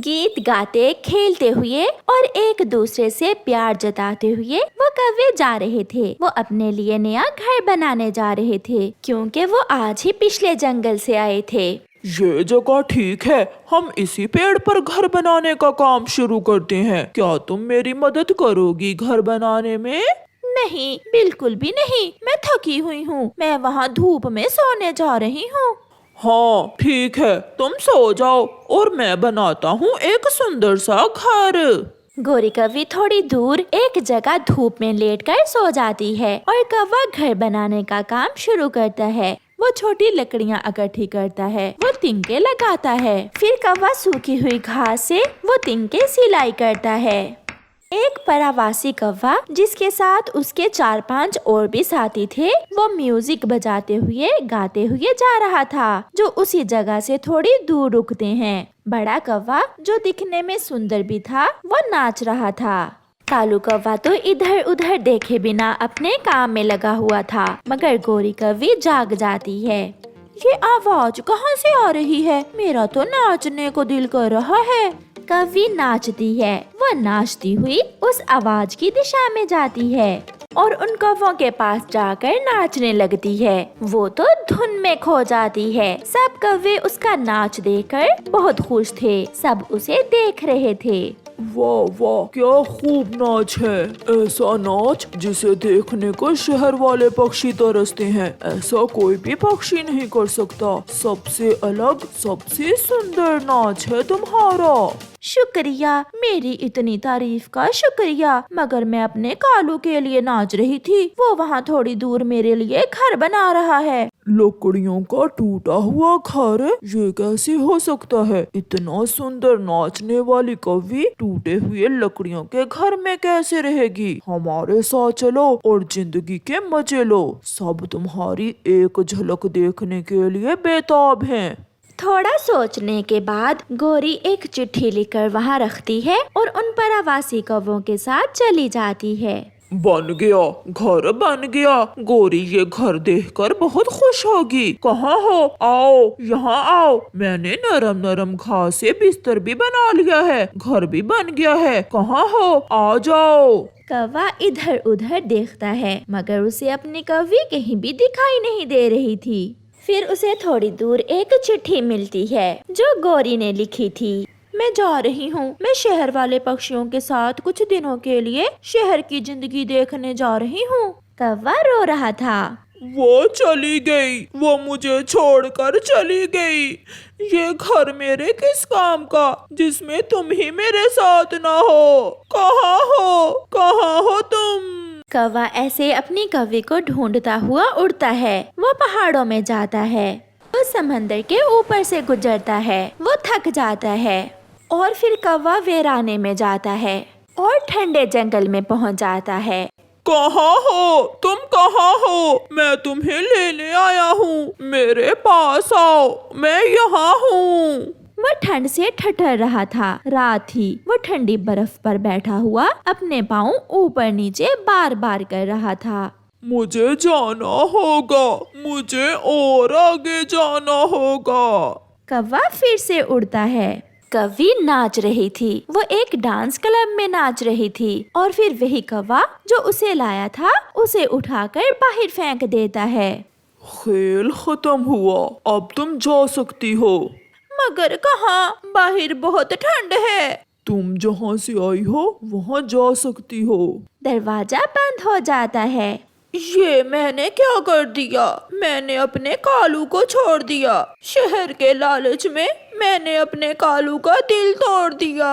गीत गाते, खेलते हुए और एक दूसरे से प्यार जताते हुए वो कौवे जा रहे थे। वो अपने लिए नया घर बनाने जा रहे थे, क्योंकि वो आज ही पिछले जंगल से आए थे। ये जगह ठीक है, हम इसी पेड़ पर घर बनाने का काम शुरू करते हैं। क्या तुम मेरी मदद करोगी घर बनाने में? नहीं, बिल्कुल भी नहीं। मैं थकी हुई हूँ। मैं वहाँ धूप में सोने जा रही हूँ। हाँ ठीक है, तुम सो जाओ और मैं बनाता हूँ एक सुंदर सा घर। गोरी कौवी थोड़ी दूर एक जगह धूप में लेटकर सो जाती है और कौवा घर बनाने का काम शुरू करता है। वो छोटी लकड़ियाँ इकट्ठी करता है, वो तिनके लगाता है। फिर कौवा सूखी हुई घास से वो तिनके सिलाई करता है। एक परावासी कौवा जिसके साथ उसके 4-5 और भी साथी थे, वो म्यूजिक बजाते हुए गाते हुए जा रहा था, जो उसी जगह से थोड़ी दूर रुकते हैं। बड़ा कौवा जो दिखने में सुंदर भी था, वो नाच रहा था। कालू कौवा तो इधर उधर देखे बिना अपने काम में लगा हुआ था, मगर गोरी कौवी जाग जाती है। ये आवाज कहाँ से आ रही है? मेरा तो नाचने को दिल कर रहा है। कौवी नाचती है। वो नाचती हुई उस आवाज की दिशा में जाती है और उन कौवों के पास जाकर नाचने लगती है। वो तो धुन में खो जाती है। सब कौवे उसका नाच देखकर बहुत खुश थे। सब उसे देख रहे थे। वाह वाह, क्या खूब नाच है। ऐसा नाच जिसे देखने को शहर वाले पक्षी तरसते हैं। ऐसा कोई भी पक्षी नहीं कर सकता। सबसे अलग, सबसे सुंदर नाच है तुम्हारा। शुक्रिया, मेरी इतनी तारीफ का शुक्रिया। मगर मैं अपने कालू के लिए नाच रही थी। वो वहाँ थोड़ी दूर मेरे लिए घर बना रहा है। लकड़ियों का टूटा हुआ घर? ये कैसे हो सकता है? इतना सुंदर नाचने वाली कौवी टूटे हुए लकड़ियों के घर में कैसे रहेगी? हमारे साथ चलो और जिंदगी के मजे लो। सब तुम्हारी एक झलक देखने के लिए बेताब हैं। थोड़ा सोचने के बाद गोरी एक चिट्ठी लिखकर वहाँ रखती है और उन परावासी कौवों के साथ चली जाती है। बन गया, घर बन गया। गोरी ये घर देखकर बहुत खुश होगी। कहाँ हो? आओ, यहाँ आओ। मैंने नरम नरम घास से बिस्तर भी बना लिया है। घर भी बन गया है। कहाँ हो? आ जाओ। कौवा इधर उधर देखता है, मगर उसे अपनी कौवी कहीं भी दिखाई नहीं दे रही थी। फिर उसे थोड़ी दूर एक चिट्ठी मिलती है जो गोरी ने लिखी थी। मैं जा रही हूँ। मैं शहर वाले पक्षियों के साथ कुछ दिनों के लिए शहर की जिंदगी देखने जा रही हूँ। कौवा रो रहा था। वो चली गई, वो मुझे छोड़कर चली गई। ये घर मेरे किस काम का, जिसमें तुम ही मेरे साथ ना हो? कहाँ हो? कहाँ हो तुम? कौवा ऐसे अपनी कौवी को ढूंढता हुआ उड़ता है। वो पहाड़ों में जाता है, वो समंदर के ऊपर से गुजरता है। वो थक जाता है और फिर कौवा वीराने में जाता है और ठंडे जंगल में पहुंच जाता है। कहाँ हो? तुम कहाँ हो? मैं तुम्हें लेने आया हूँ। मेरे पास आओ, मैं यहाँ हूँ। वो ठंड से ठठर रहा था। रात थी। वो ठंडी बर्फ पर बैठा हुआ अपने पाँव ऊपर नीचे बार बार कर रहा था। मुझे जाना होगा, मुझे और आगे जाना होगा। कौवा फिर से उड़ता है। कौवी नाच रही थी। वो एक डांस क्लब में नाच रही थी और फिर वही कौवा जो उसे लाया था उसे उठाकर बाहर फेंक देता है। खेल खत्म हुआ, अब तुम जा सकती हो। मगर कहाँ? बाहर बहुत ठंड है। तुम जहाँ से आई हो वहाँ जा सकती हो। दरवाजा बंद हो जाता है। ये मैंने क्या कर दिया? मैंने अपने कालू को छोड़ दिया। शहर के लालच में मैंने अपने कालू का दिल तोड़ दिया।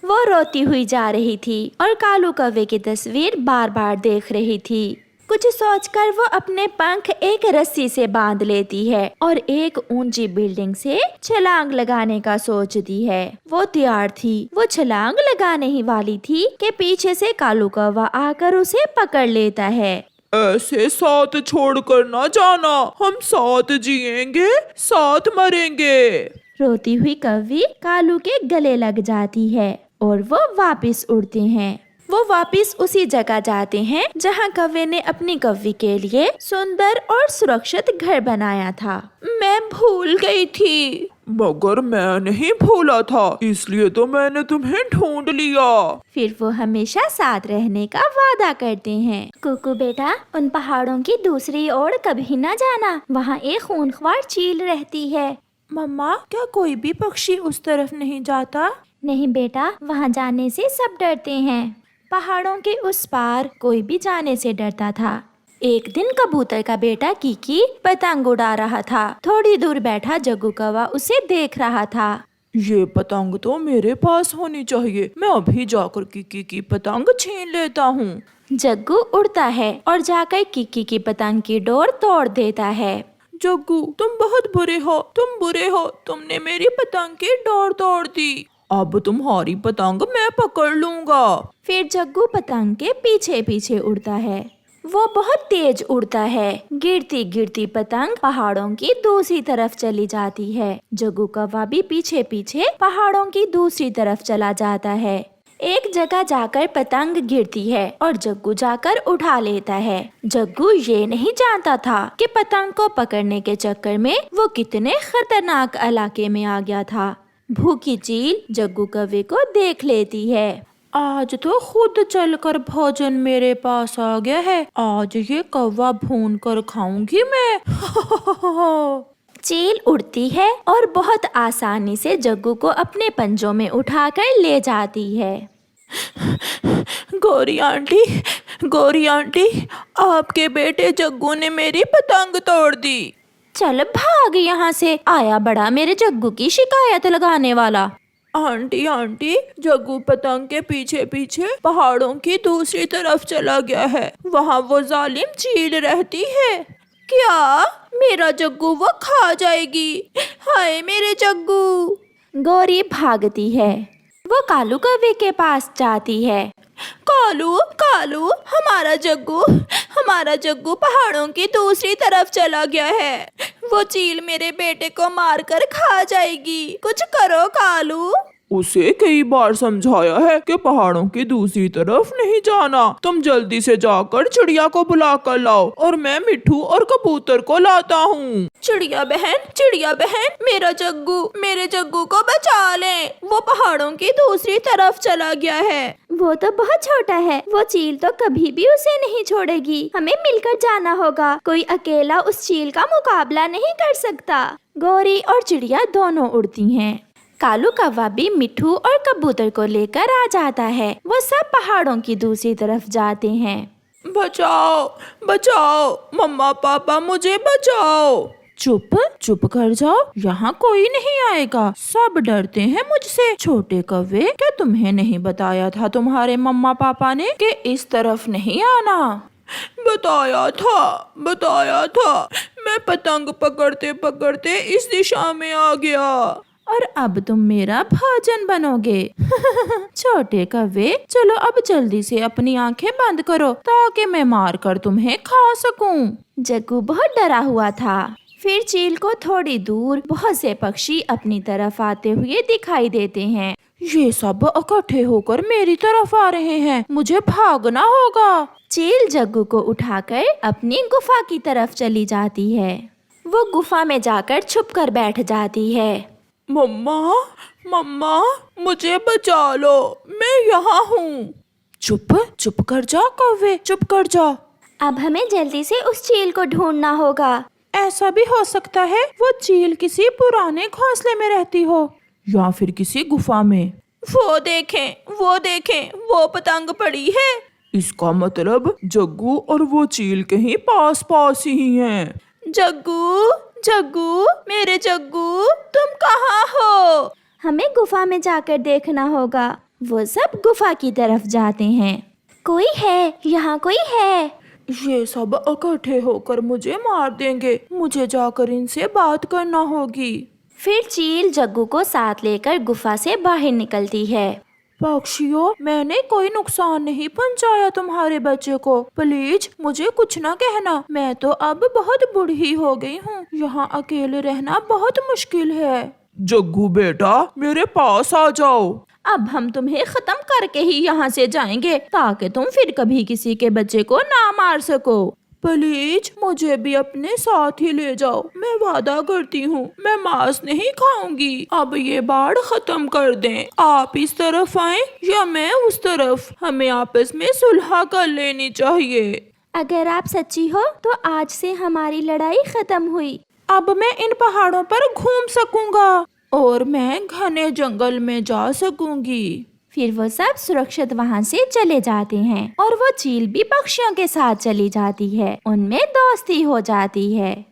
वो रोती हुई जा रही थी और कालू कौवे की तस्वीर बार बार देख रही थी। कुछ सोचकर वो अपने पंख एक रस्सी से बांध लेती है और एक ऊंची बिल्डिंग से छलांग लगाने का सोचती है। वो तैयार थी। वो छलांग लगाने ही वाली थी कि पीछे से कालू कौवा आकर उसे पकड़ लेता है। ऐसे साथ छोड़कर ना जाना, हम साथ जिएंगे, साथ मरेंगे। रोती हुई कौवी कालू के गले लग जाती है और वो वापस उड़ते हैं। वो वापस उसी जगह जाते हैं जहाँ कौवे ने अपनी कौवी के लिए सुंदर और सुरक्षित घर बनाया था। मैं भूल गई थी। मगर मैं नहीं भूला था, इसलिए तो मैंने तुम्हें ढूंढ लिया। फिर वो हमेशा साथ रहने का वादा करते हैं। कुकू बेटा, उन पहाड़ों की दूसरी ओर कभी न जाना, वहाँ एक खूंखार चील रहती है। मम्मा, क्या कोई भी पक्षी उस तरफ नहीं जाता? नहीं बेटा, वहाँ जाने से सब डरते हैं। पहाड़ों के उस पार कोई भी जाने से डरता था। एक दिन कबूतर का बेटा कीकी पतंग उड़ा रहा था। थोड़ी दूर बैठा जग्गू कौवा उसे देख रहा था। ये पतंग तो मेरे पास होनी चाहिए, मैं अभी जाकर कीकी की पतंग छीन लेता हूँ। जग्गू उड़ता है और जाकर कीकी की पतंग की डोर तोड़ देता है। जग्गू, तुम बहुत बुरे हो, तुम बुरे हो, तुमने मेरी पतंग की डोर तोड़ दी। अब तुम्हारी पतंग मैं पकड़ लूंगा। फिर जग्गू पतंग के पीछे पीछे उड़ता है। वो बहुत तेज उड़ता है। गिरती गिरती पतंग पहाड़ों की दूसरी तरफ चली जाती है। जग्गू कौवा भी पीछे पीछे पहाड़ों की दूसरी तरफ चला जाता है। एक जगह जाकर पतंग गिरती है और जग्गू जाकर उठा लेता है। जग्गू ये नहीं जानता था कि पतंग को पकड़ने के चक्कर में वो कितने खतरनाक इलाके में आ गया था। भूखी चील जग्गू कौवे को देख लेती है। आज तो खुद चलकर भोजन मेरे पास आ गया है। आज ये कौवा भून कर खाऊंगी मैं। चील उड़ती है और बहुत आसानी से जग्गू को अपने पंजों में उठाकर ले जाती है। गौरी आंटी, आपके बेटे जग्गू ने मेरी पतंग तोड़ दी। चल भाग यहाँ से, आया बड़ा मेरे जग्गू की शिकायत लगाने वाला। आंटी, जग्गू पतंग के पीछे पीछे पहाड़ों की दूसरी तरफ चला गया है। वहाँ वो जालिम चील रहती है। क्या मेरा जग्गू वो खा जाएगी? हाय मेरे जग्गू। गौरी भागती है। वो कालू कौवे के पास जाती है। कालू, हमारा जग्गू पहाड़ों की दूसरी तरफ चला गया है। वो चील मेरे बेटे को मारकर खा जाएगी, कुछ करो कालू। उसे कई बार समझाया है कि पहाड़ों की दूसरी तरफ नहीं जाना। तुम जल्दी से जाकर चिड़िया को बुला कर लाओ और मैं मिट्ठू और कबूतर को लाता हूँ। चिड़िया बहन, मेरे जग्गू को बचा लें। वो पहाड़ों की दूसरी तरफ चला गया है। वो तो बहुत छोटा है, वो चील तो कभी भी उसे नहीं छोड़ेगी। हमें मिलकर जाना होगा, कोई अकेला उस चील का मुकाबला नहीं कर सकता। गौरी और चिड़िया दोनों उड़ती हैं। कालू कौवा भी मिट्ठू और कबूतर को लेकर आ जाता है। वो सब पहाड़ों की दूसरी तरफ जाते हैं। बचाओ, मम्मा पापा मुझे बचाओ। चुप कर जाओ, यहाँ कोई नहीं आएगा। सब डरते हैं मुझसे। छोटे कौवे, क्या तुम्हें नहीं बताया था तुम्हारे मम्मा पापा ने कि इस तरफ नहीं आना? बताया था। मैं पतंग पकड़ते पकड़ते इस दिशा में आ गया। और अब तुम मेरा भोजन बनोगे। छोटे कौवे, चलो अब जल्दी से अपनी आंखें बंद करो ताकि मैं मार कर तुम्हें खा सकूं। जग्गू बहुत डरा हुआ था। फिर चील को थोड़ी दूर बहुत से पक्षी अपनी तरफ आते हुए दिखाई देते हैं। ये सब इकट्ठे होकर मेरी तरफ आ रहे हैं, मुझे भागना होगा। चील जग्गू को उठाकर अपनी गुफा की तरफ चली जाती है। वो गुफा में जाकर छुप कर बैठ जाती है। मम्मा, मुझे बचा लो, मैं यहाँ हूँ। चुप कर जा कौवे, चुप कर जा। अब हमें जल्दी से उस चील को ढूंढना होगा। ऐसा भी हो सकता है वो चील किसी पुराने घोंसले में रहती हो या फिर किसी गुफा में। वो देखें, वो पतंग पड़ी है। इसका मतलब जग्गू और वो चील कहीं पास ही हैं। जग्गू, मेरे जग्गू, तुम कहाँ हो? हमें गुफा में जाकर देखना होगा। वो सब गुफा की तरफ जाते हैं। कोई है, यहाँ कोई है। ये सब इकट्ठे होकर मुझे मार देंगे, मुझे जाकर इनसे बात करना होगी। फिर चील जग्गू को साथ लेकर गुफा से बाहर निकलती है। पक्षियों, मैंने कोई नुकसान नहीं पहुंचाया तुम्हारे बच्चे को, प्लीज मुझे कुछ ना कहना। मैं तो अब बहुत बूढ़ी हो गई हूँ, यहाँ अकेले रहना बहुत मुश्किल है। जग्गू बेटा, मेरे पास आ जाओ। अब हम तुम्हें खत्म करके ही यहाँ से जाएंगे ताकि तुम फिर कभी किसी के बच्चे को ना मार सको। प्लीज मुझे भी अपने साथ ही ले जाओ। मैं वादा करती हूँ मैं मांस नहीं खाऊंगी। अब ये बाढ़ खत्म कर दें। आप इस तरफ आए या मैं उस तरफ, हमें आपस में सुलह कर लेनी चाहिए। अगर आप सच्ची हो तो आज से हमारी लड़ाई खत्म हुई। अब मैं इन पहाड़ों पर घूम सकूंगा और मैं घने जंगल में जा सकूंगी। फिर वो सब सुरक्षित वहाँ से चले जाते हैं और वो चील भी पक्षियों के साथ चली जाती है। उनमें दोस्ती हो जाती है।